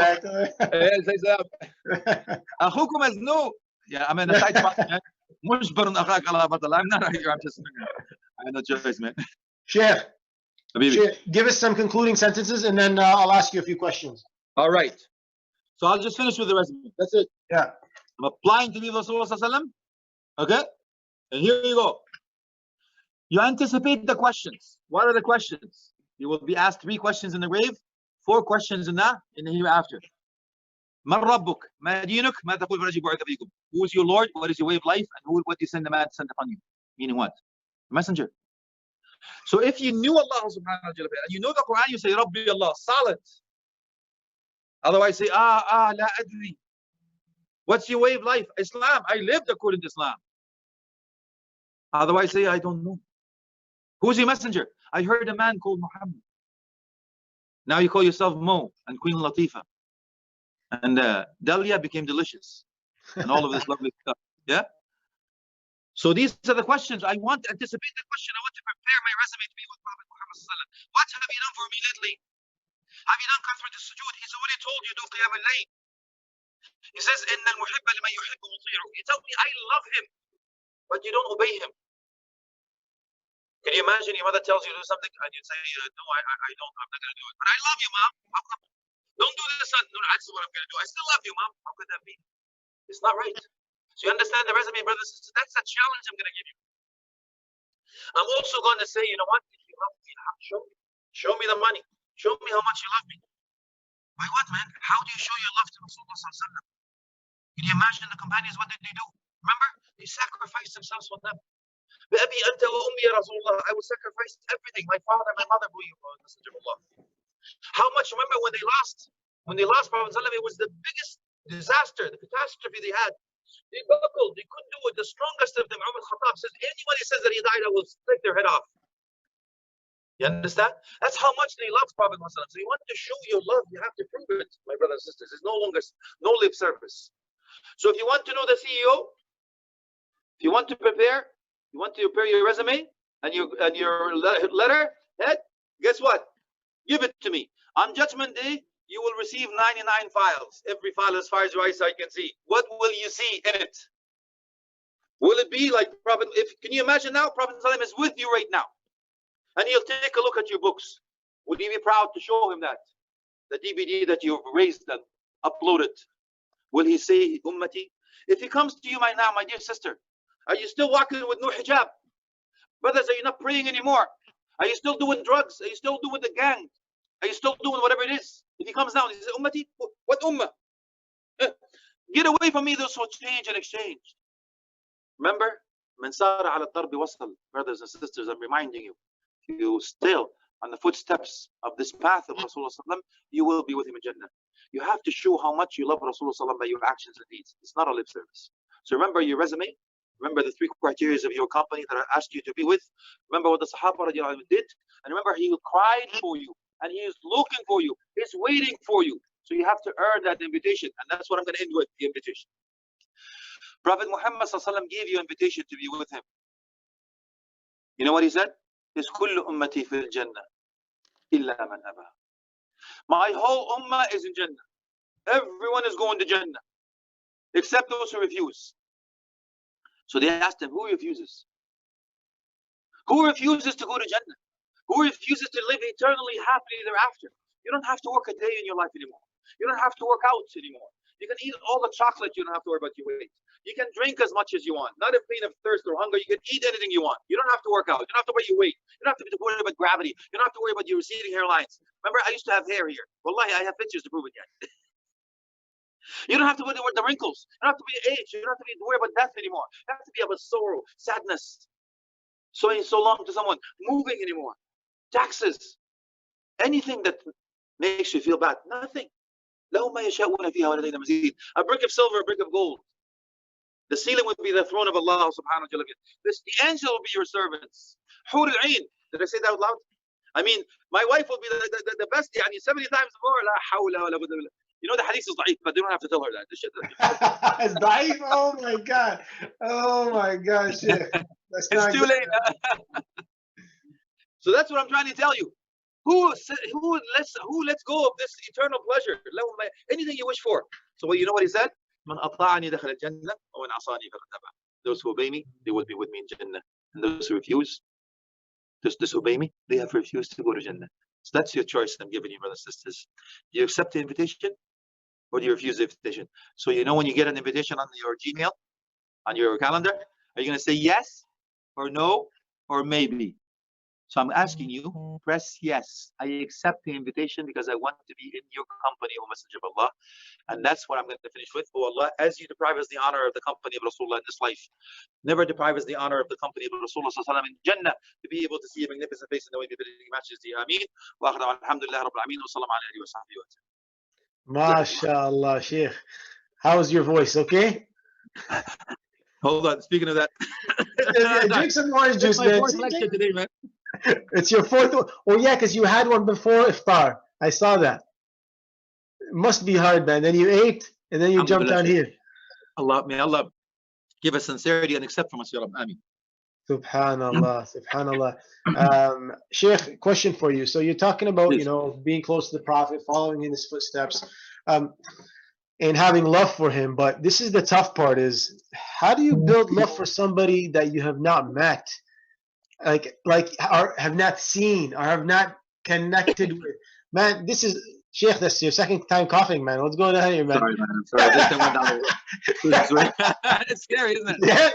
I أخوكم مزنوق. Yeah, I mean, aside from that, مجبر أخاك على بطل. I'm not here. I'm just, I had no choice, man. Sheikh, Habibi. give us some concluding sentences, and then I'll ask you a few questions. All right. So I'll just finish with the resume. That's it. Yeah. I'm applying to be Rasulullah Sallallahu Alaihi Wasallam. Okay? And here you go. You anticipate the questions. What are the questions? You will be asked 3 questions in the grave, 4 questions in the hereafter. من ربك؟ ما دينك؟ ما تقول برجل بعث فيكم? Who is your Lord? What is your way of life? And what do you send the man to send upon you? Meaning what? The messenger. So if you knew Allah subhanahu wa ta'ala and you know the Quran, you say Rabbi Allah, solid. Otherwise say la adri. What's your way of life? Islam. I lived according to Islam. Otherwise say I don't know. Who's your messenger? I heard a man called Muhammad. Now you call yourself Mo and Queen Latifah. And Dahlia became delicious. And all of this lovely stuff. Yeah? So these are the questions. I want to anticipate the question. I want to prepare my resume to be with Prophet Muhammad Sallallahu Alaihi Wasallam. What have you done for me lately? Have you done kathrat al-sujood? He's already told you do qiyam al-layl. He says, إِنَّ الْمُحِبَّ لِمَنْ يُحِبُّ مُطِيعُ. You tell me I love him, but you don't obey him. Can you imagine your mother tells you to do something and you say, no, I don't, I'm not going to do it. But I love you, Mom. How come? Don't do this, son. No, that's what I'm going to do. I still love you, Mom. How could that be? It's not right. So you understand the resume, brothers and sisters? That's a challenge I'm going to give you. I'm also going to say, you know what? If you love me, show me. Show me the money. Show me how much you love me. By what, man? How do you show your love to Rasulullah Sallallahu Alaihi Wasallam? Can you imagine the companions? What did they do? Remember? They sacrificed themselves for them. بأبي أنت وأمي يا رسول الله. I will sacrifice everything. My father, my mother, for you, Messenger of Allah. How much? Remember when they lost? When they lost Prophet Sallallahu Alaihi Wasallam, it was the biggest disaster, the catastrophe they had. They buckled. They couldn't do it. The strongest of them, Umar Khattab, says, anybody says that he died, I will take their head off. You understand? That's how much they loved Prophet Muhammad. So you want to show your love, you have to prove it, my brothers and sisters. It's no longer no lip service. So if you want to know the CEO, if you want to prepare, you want to prepare your resume and your letter head, guess what? Give it to me. On Judgment Day, you will receive 99 files. Every file as far as your eyesight can see. What will you see in it? Will it be like Prophet? Can you imagine now? Prophet ﷺ is with you right now. And he'll take a look at your books. Would you be proud to show him that? The DVD that you've raised and uploaded. Will he say, Ummati? If he comes to you right now, my dear sister, are you still walking with no hijab? Brothers, are you not praying anymore? Are you still doing drugs? Are you still doing the gang? Are you still doing whatever it is? If he comes down and he says, Ummati, what ummah? Get away from me, those who change and exchange. Remember, من سار على الضرب وصل. Brothers and sisters, I'm reminding you, if you still on the footsteps of this path of Rasulullah, you will be with him in Jannah. You have to show how much you love Rasulullah by your actions and deeds. It's not a lip service. So remember your resume. Remember the 3 criteria of your company that I asked you to be with. Remember what the Sahaba did. And remember, he cried for you. And he is looking for you. He's waiting for you. So you have to earn that invitation. And that's what I'm going to end with, the invitation. Prophet Muhammad gave you an invitation to be with him. You know what he said? Is kullu ummati fil jannah illa man aba. My whole ummah is in Jannah. Everyone is going to Jannah. Except those who refuse. So they asked him, who refuses? Who refuses to go to Jannah? Who refuses to live eternally happily thereafter? You don't have to work a day in your life anymore. You don't have to work out anymore. You can eat all the chocolate. You don't have to worry about your weight. You can drink as much as you want. Not in pain of thirst or hunger. You can eat anything you want. You don't have to work out. You don't have to worry about your weight. You don't have to worry about gravity. You don't have to worry about your receding hairlines. Remember, I used to have hair here. Wallahi, I have pictures to prove it yet. You don't have to worry about the wrinkles. You don't have to be age. You don't have to worry about death anymore. You don't have to be about sorrow, sadness, so long to someone, moving anymore. Taxes, anything that makes you feel bad, nothing. A brick of silver, a brick of gold. The ceiling would be the throne of Allah subhanahu wa ta'ala. The angel will be your servants. Hur al-Ain. Did I say that out loud? I mean, my wife will be the best, 70 times more. La hawla wa la quwwata illa billah. You know the hadith is da'if, but they don't have to tell her that. It's daif. Oh my God. Oh my God, Sheikh. That's It's not too good. late. So that's what I'm trying to tell you. Who lets go of this eternal pleasure? Anything you wish for. So well, you know what he said? من أطاعني دخل الجنة ومن عصاني فقد أبى. Those who obey me, they will be with me in Jannah. And those who refuse, those disobey me, they have refused to go to Jannah. So that's your choice I'm giving you, brothers and sisters. Do you accept the invitation or do you refuse the invitation? So you know when you get an invitation on your Gmail, on your calendar, are you going to say yes or no or maybe? So I'm asking you, press yes. I accept the invitation because I want to be in your company, O Messenger of Allah. And that's what I'm going to finish with. Oh Allah, as you deprive us the honor of the company of Rasulullah in this life, never deprive us the honor of the company of Rasulullah in Jannah, to be able to see a magnificent face in the way we matches the Ameen. Wa akhir alhamdulillah rabbil alameen wa sallam alayhi wa sahbihi wa sallam. MashaAllah, Sheikh. How's your voice? Okay? Hold on, speaking of that. Drink some orange juice, my man. fourth lecture today, man. It's your fourth one. Oh, yeah, because you had one before iftar. I saw that. It must be hard, man. Then you ate, and then you jumped down here. Allah, may Allah give us sincerity and accept from us, Ya Rabb. Ameen. Subhanallah, subhanallah. Sheikh, question for you. So you're talking about, Please. you know, being close to the Prophet, following in his footsteps, and having love for him. But this is the tough part: is how do you build love for somebody that you have not met, or have not seen, or have not connected with? Man, this is Sheikh. This your second time coughing, man. What's going on here, man? Sorry, man. I'm sorry. This time went down the way. It's scary, isn't it? Yeah.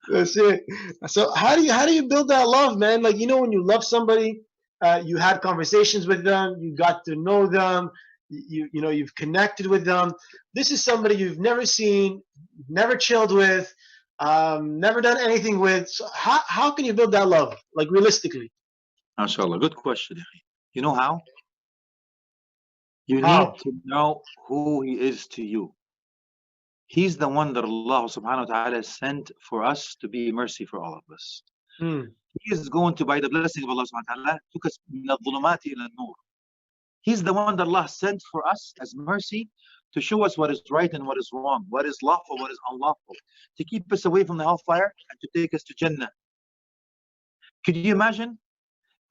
That's it. So how do you build that love, man? Like, you know, when you love somebody, you had conversations with them, you got to know them, you know, you've connected with them. This is somebody you've never seen, never chilled with, never done anything with. So how can you build that love, like realistically? MashaAllah, good question. You know how? You How? need to know who he is to you. He's the one that Allah subhanahu wa ta'ala sent for us to be mercy for all of us. He is going to, by the blessing of Allah subhanahu wa ta'ala, took us min al-dhulumati ila al-nur. He's the one that Allah sent for us as mercy to show us what is right and what is wrong, what is lawful, what is unlawful, to keep us away from the hellfire and to take us to Jannah. Could you imagine?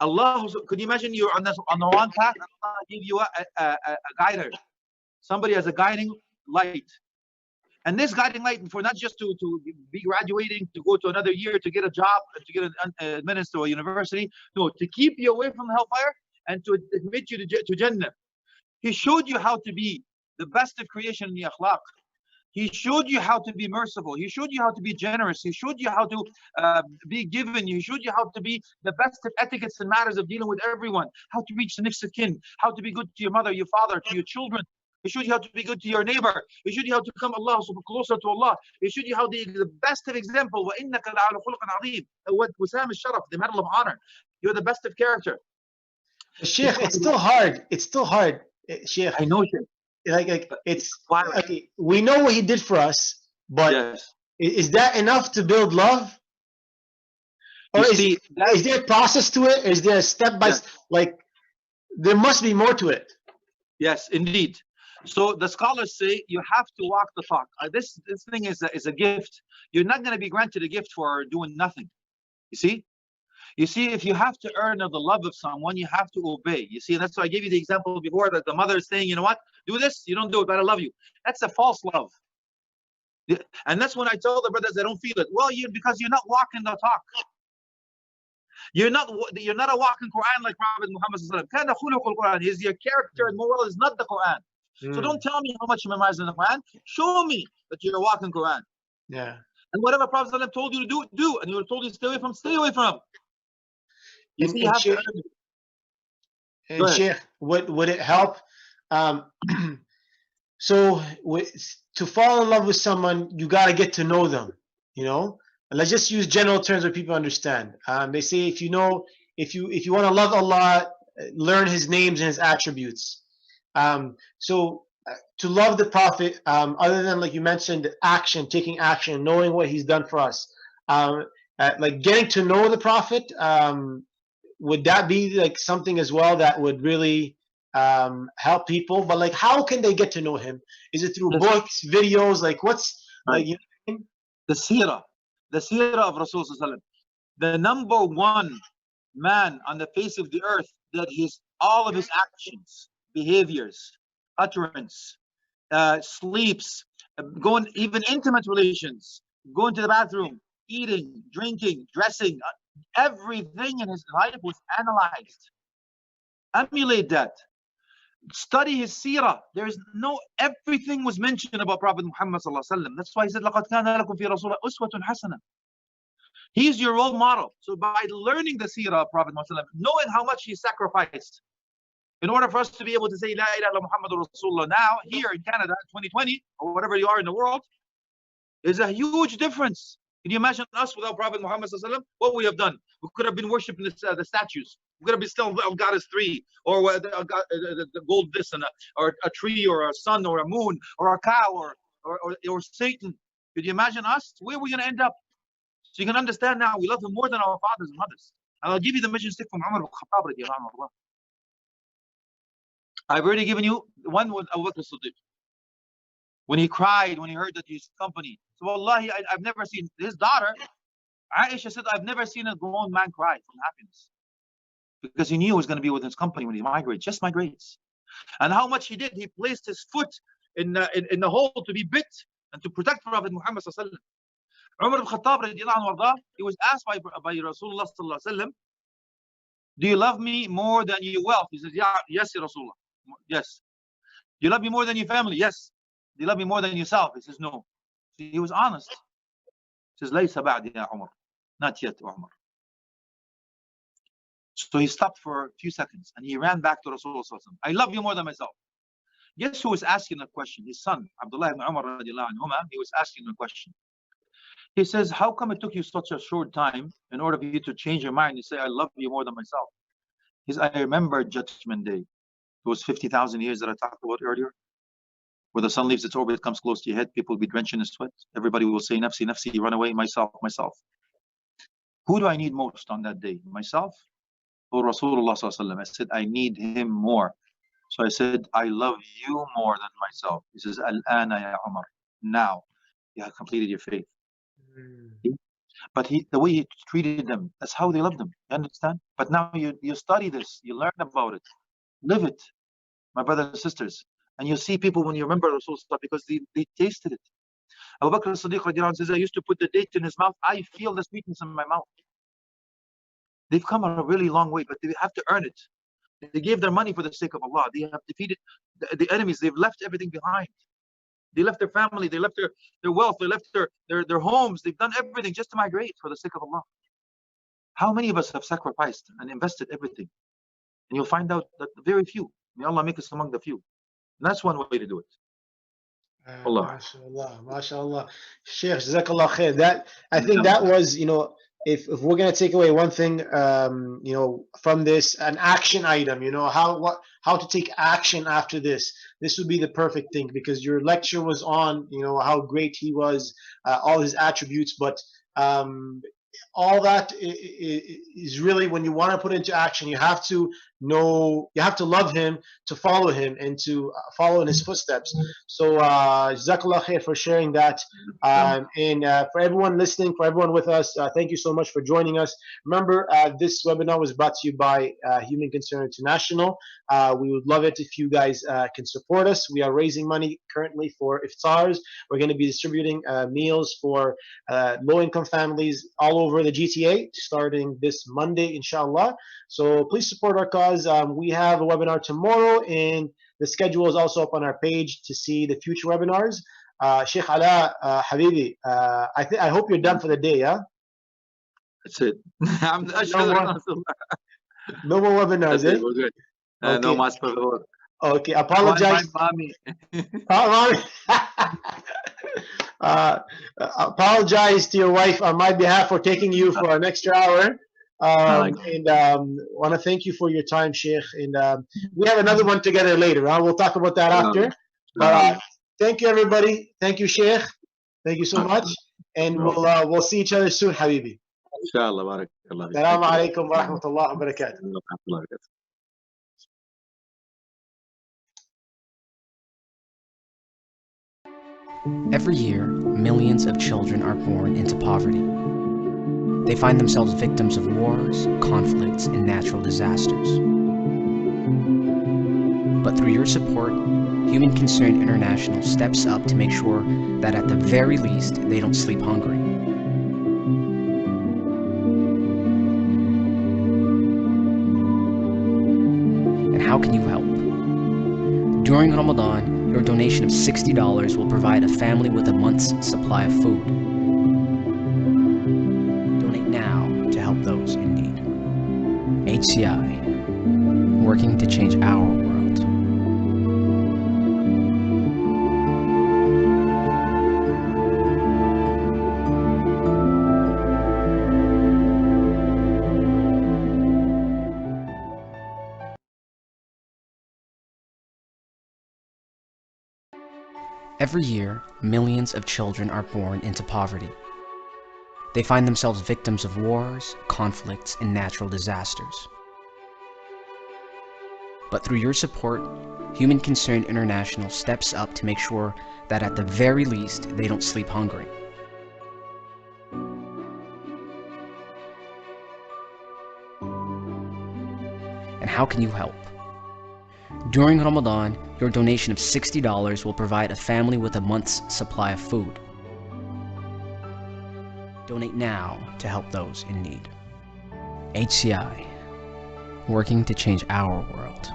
Could you imagine you're on the wrong path and Allah give you a guider? Somebody has a guiding light. And this guiding light for not just to be graduating, to go to another year, to get a job, to get admitted to a university. No, to keep you away from the hellfire and to admit you to Jannah. He showed you how to be the best of creation in the akhlaq. He showed you how to be merciful. He showed you how to be generous. He showed you how to be given. He showed you how to be the best of etiquettes and matters of dealing with everyone. How to reach the next of kin. How to be good to your mother, your father, to your children. He showed you how to be good to your neighbor. He showed you how to come closer to Allah. He showed you how the best of example. وَإِنَّكَ لَعَلَى خُلُقٍ عَظِيمٍ. Wasam al-Sharaf, the medal of honor. You're the best of character. Sheikh, it's still hard. It's still hard, Sheikh. I know, Sheikh. Like it's okay. We know what he did for us, but yes. Is that enough to build love? Or is there a process to it? Is there a step by step? Like, there must be more to it. Yes, indeed. So the scholars say you have to walk the talk. This thing is a gift. You're not going to be granted a gift for doing nothing. You see? You see, if you have to earn the love of someone, you have to obey. You see, that's why I gave you the example before that the mother is saying, you know what, do this, you don't do it, but I love you. That's a false love. And that's when I tell the brothers, I don't feel it. Well, because you're not walking the talk. You're not a walking Quran like Prophet Muhammad sallallahu. His your character and moral is not the Quran. So don't tell me how much you memorize in the Quran. Show me that you're a walking Quran. Yeah. And whatever Prophet sallallahu told you to do, do. And you were told you to stay away from. You see, you have to earn it. And Sheikh, would it help? So to fall in love with someone, you got to get to know them, you know? And let's just use general terms where people understand. They say if you want to love Allah, learn his names and his attributes. So to love the Prophet, other than, like you mentioned, action, taking action, knowing what he's done for us, like getting to know the Prophet, would that be like something as well that would really help people? But like, how can they get to know him? Is it through books, videos? Like, what's like? You know, the seerah of Rasul sallallahu alaihi wasallam. The number one man on the face of the earth that all of his actions, behaviors, utterance, sleeps, going, even intimate relations, going to the bathroom, eating, drinking, dressing, everything in his life was analyzed. Emulate that. Study his seerah. Everything was mentioned about Prophet Muhammad sallallahu alaihi wasallam. That's why he said, لَقَدْ كَانَ لَكُمْ فِي رَسُولِ أُسْوَةٌ حَسَنَةٌ. He's your role model. So by learning the seerah of Prophet Muhammad, knowing how much he sacrificed, in order for us to be able to say La ilaha illallah Muhammadur Rasulullah now, here in Canada, 2020, or whatever you are in the world, is a huge difference. Can you imagine us without Prophet Muhammad sallallahu alaihi wasallam? What we have done? We could have been worshiping the statues. We could have been still goddess 3, or the gold this, or a tree, or a sun, or a moon, or a cow, or Satan. Could you imagine us? Where are we going to end up? So you can understand now, we love him more than our fathers and mothers. And I'll give you the mission stick from Umar al-Khattab radiallahu anhu. I've already given you one with Abu Bakr as-Siddiq. When he cried, when he heard that his company. So wallahi, I've never seen his daughter, Aisha said, I've never seen a grown man cry from happiness. Because he knew he was going to be with his company when he migrates, just migrates. And how much he did, he placed his foot in the hole to be bit and to protect Prophet Muhammad sallallahu alaihi wasallam. Umar al-Khattab radiallahu anhu, he was asked by Rasulullah sallallahu alaihi wasallam, do you love me more than your wealth? He says, yes, ya Rasulullah. Yes. Do you love me more than your family? Yes. Do you love me more than yourself? He says, no. He was honest. He says, Laysa ba'di ya Umar. Not yet, Umar. So he stopped for a few seconds and he ran back to Rasulullah sallallahu alaihi wasallam. I love you more than myself. Guess who was asking the question? His son, Abdullah ibn Umar radiallahu anhuma, he was asking the question. He says, how come it took you such a short time in order for you to change your mind and say, I love you more than myself? He says, I remember Judgment Day. Those 50,000 years that I talked about earlier, where the sun leaves its orbit, comes close to your head, people will be drenched in sweat. Everybody will say, Nafsi, Nafsi, run away, myself, myself. Who do I need most on that day? Myself or Rasulullah sallallahu alaihi wasallam? I said, I need him more. So I said, I love you more than myself. He says, Al-ana ya Umar. Now you have completed your faith. But the way he treated them, that's how they loved him. You understand? But now you study this, you learn about it, live it, my brothers and sisters. And you see people when you remember Rasul stuff because they tasted it. Abu Bakr as-Siddiq says, I used to put the date in his mouth. I feel the sweetness in my mouth. They've come a really long way, but they have to earn it. They gave their money for the sake of Allah. They have defeated the enemies. They've left everything behind. They left their family, they left their wealth, they left their homes, they've done everything just to migrate for the sake of Allah. How many of us have sacrificed and invested everything? And you'll find out that very few. May Allah make us among the few. And that's one way to do it. Allah. MashaAllah, MashaAllah. Sheikh, Jazakallah khair. That, I think that was, you know, if we're going to take away one thing, you know, from this, an action item, you know, how to take action after this would be the perfect thing, because your lecture was on, you know, how great he was, all his attributes, but all that is really, when you want to put into action, you have to know, you have to love him to follow him and to follow in his footsteps. So Jazakallah khair for sharing that. And for everyone listening, for everyone with us, thank you so much for joining us. Remember, this webinar was brought to you by Human Concern International. We would love it if you guys can support us. We are raising money currently for iftars. We're going to be distributing meals for low-income families all over the GTA starting this Monday, inshallah. So please support our cause. We have a webinar tomorrow, and the schedule is also up on our page to see the future webinars. Sheikh Alaa, Habibi, I hope you're done for the day, yeah? That's it. No more webinars, eh? We're good. Okay. No más, por favor. Okay, apologize. Apologize to your wife on my behalf for taking you for an extra hour. And want to thank you for your time, Sheikh. And we have another one together later. We'll talk about that after. But thank you, everybody. Thank you, Sheikh. Thank you so much. And we'll see each other soon, Habibi. ان شاء الله. بارك الله فيك. السلام عليكم ورحمة الله وبركاته. ورحمة الله وبركاته. Every year, millions of children are born into poverty. They find themselves victims of wars, conflicts, and natural disasters. But through your support, Human Concern International steps up to make sure that at the very least, they don't sleep hungry. And how can you help? During Ramadan, your donation of $60 will provide a family with a month's supply of food. Donate now to help those in need. HCI, working to change our world. Every year, millions of children are born into poverty. They find themselves victims of wars, conflicts, and natural disasters. But through your support, Human Concern International steps up to make sure that at the very least, they don't sleep hungry. And how can you help? During Ramadan, your donation of $60 will provide a family with a month's supply of food. Donate now to help those in need. HCI, working to change our world.